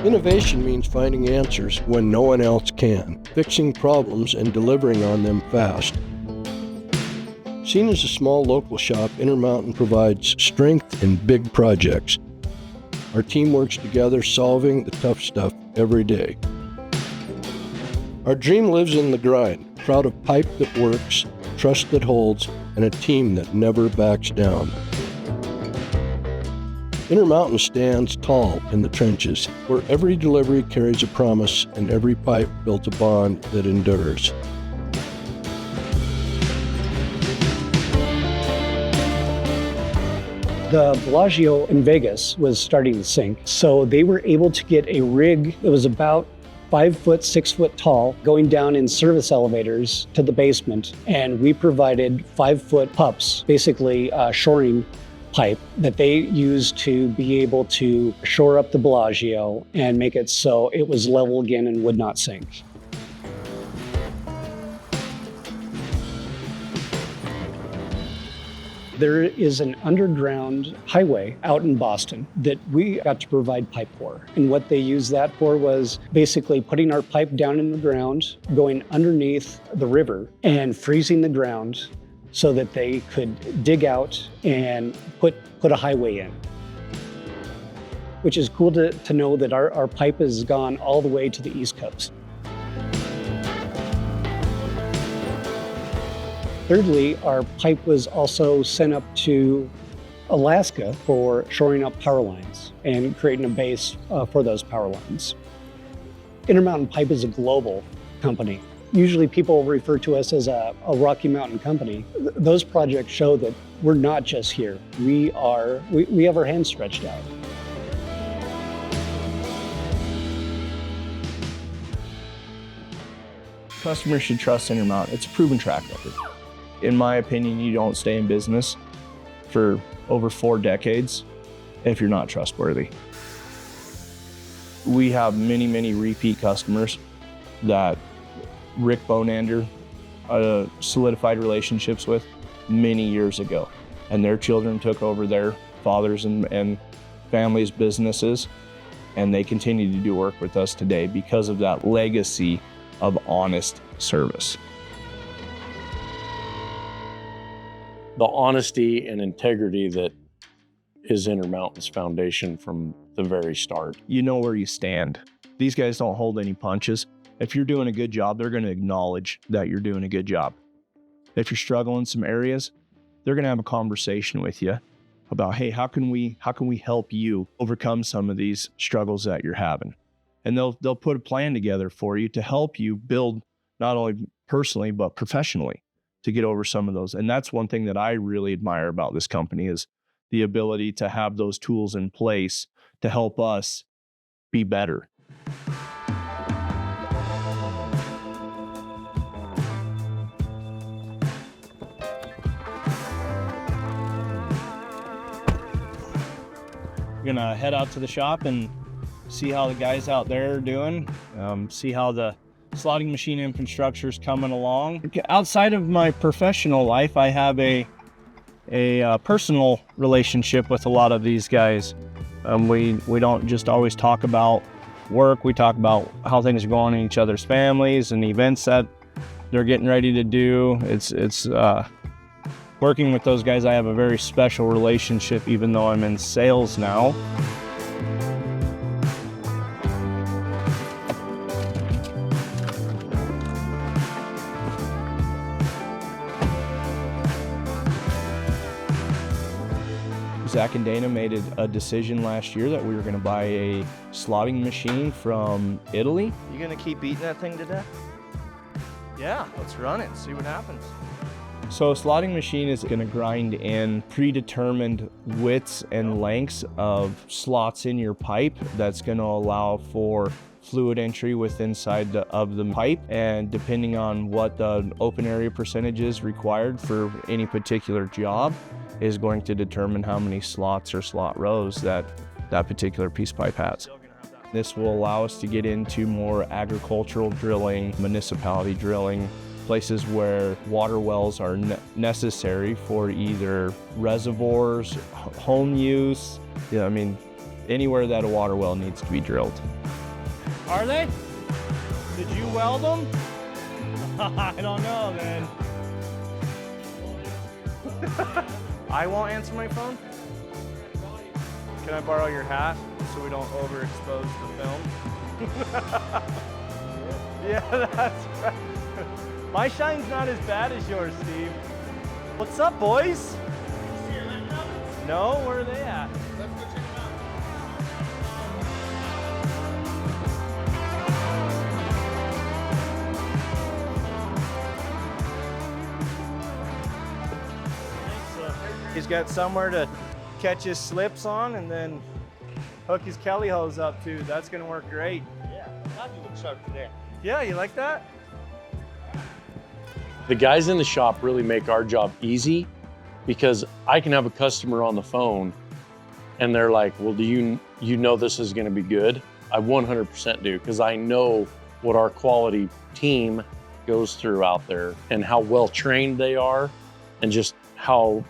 Innovation means finding answers when no one else can, fixing problems and delivering on them fast. Seen as a small local shop, Intermountain provides strength in big projects. Our team works together, solving the tough stuff every day. Our dream lives in the grind, proud of pipe that works, trust that holds, and a team that never backs down. Intermountain stands tall in the trenches, where every delivery carries a promise and every pipe builds a bond that endures. The Bellagio in Vegas was starting to sink, so they were able to get a rig that was about 5 foot, 6 foot tall, going down in service elevators to the basement, and we provided 5 foot pups, basically shoring pipe that they used to be able to shore up the Bellagio and make it so it was level again and would not sink. There is an underground highway out in Boston that we got to provide pipe for. And what they used that for was basically putting our pipe down in the ground, going underneath the river and freezing the ground so that they could dig out and put a highway in. Which is cool to know that our pipe has gone all the way to the East Coast. Thirdly, our pipe was also sent up to Alaska for shoring up power lines and creating a base for those power lines. Intermountain Pipe is a global company. Usually people refer to us as a Rocky Mountain company. Those projects show that we're not just here. We have our hands stretched out. Customers should trust Intermountain. It's a proven track record. In my opinion, you don't stay in business for over 4 decades if you're not trustworthy. We have many, many repeat customers that Rick Bonander solidified relationships with many years ago, and their children took over their fathers and families' businesses, and they continue to do work with us today because of that legacy of honest service. The honesty and integrity that is Intermountain's foundation from the very start. You know where you stand. These guys don't hold any punches. If you're doing a good job, they're going to acknowledge that you're doing a good job. If you're struggling in some areas, they're going to have a conversation with you about, hey, how can we help you overcome some of these struggles that you're having? And they'll put a plan together for you to help you build not only personally, but professionally to get over some of those. And that's one thing that I really admire about this company is the ability to have those tools in place to help us be better. We're gonna head out to the shop and see how the guys out there are doing, see how the slotting machine infrastructure is coming along. Outside of my professional life, I have a personal relationship with a lot of these guys. We don't just always talk about work. We talk about how things are going in each other's families and events that they're getting ready to do. It's working with those guys. I have a very special relationship, even though I'm in sales now. Zach and Dana made a decision last year that we were going to buy a slotting machine from Italy. You going to keep beating that thing to death? Yeah, let's run it, see what happens. So a slotting machine is going to grind in predetermined widths and lengths of slots in your pipe that's going to allow for fluid entry with inside of the pipe, and depending on what the open area percentage is required for any particular job is going to determine how many slots or slot rows that particular piece of pipe has. This will allow us to get into more agricultural drilling, municipality drilling, places where water wells are necessary for either reservoirs, home use. Yeah, I mean, anywhere that a water well needs to be drilled. Are they? Did you weld them? I don't know, man. I won't answer my phone. Can I borrow your hat so we don't overexpose the film? Yeah, that's right. My shine's not as bad as yours, Steve. What's up, boys? No, where are they at? Let's go check them out. He's got somewhere to catch his slips on and then hook his Kelly hose up to. That's gonna work great. Yeah, glad you look sharp today. Yeah, you like that? The guys in the shop really make our job easy because I can have a customer on the phone and they're like, well, do you know this is gonna be good? I 100% do, because I know what our quality team goes through out there and how well trained they are and just how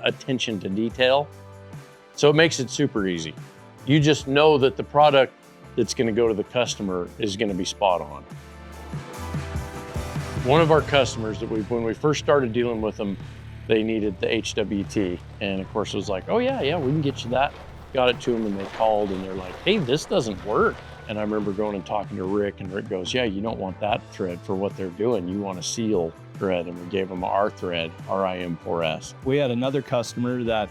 attention to detail. So it makes it super easy. You just know that the product that's gonna go to the customer is gonna be spot on. One of our customers that when we first started dealing with them, they needed the HWT. And of course it was like, oh yeah, we can get you that. Got it to them and they called and they're like, hey, this doesn't work. And I remember going and talking to Rick, and Rick goes, yeah, you don't want that thread for what they're doing. You want a seal thread. And we gave them our thread, RIM4S. We had another customer that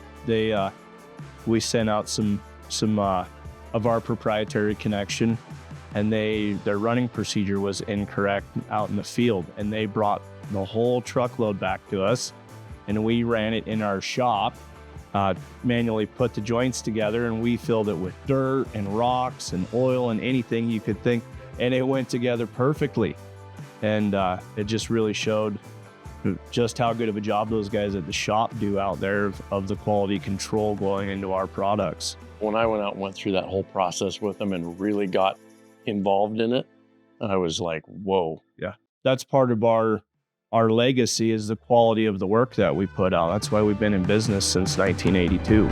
we sent out some of our proprietary connection, and their running procedure was incorrect out in the field, and they brought the whole truckload back to us, and we ran it in our shop, manually put the joints together, and we filled it with dirt and rocks and oil and anything you could think, and it went together perfectly. And it just really showed just how good of a job those guys at the shop do out there of the quality control going into our products. When I went out and went through that whole process with them and really got involved in it, I was like, whoa. Yeah, that's part of our legacy, is the quality of the work that we put out. That's why we've been in business since 1982.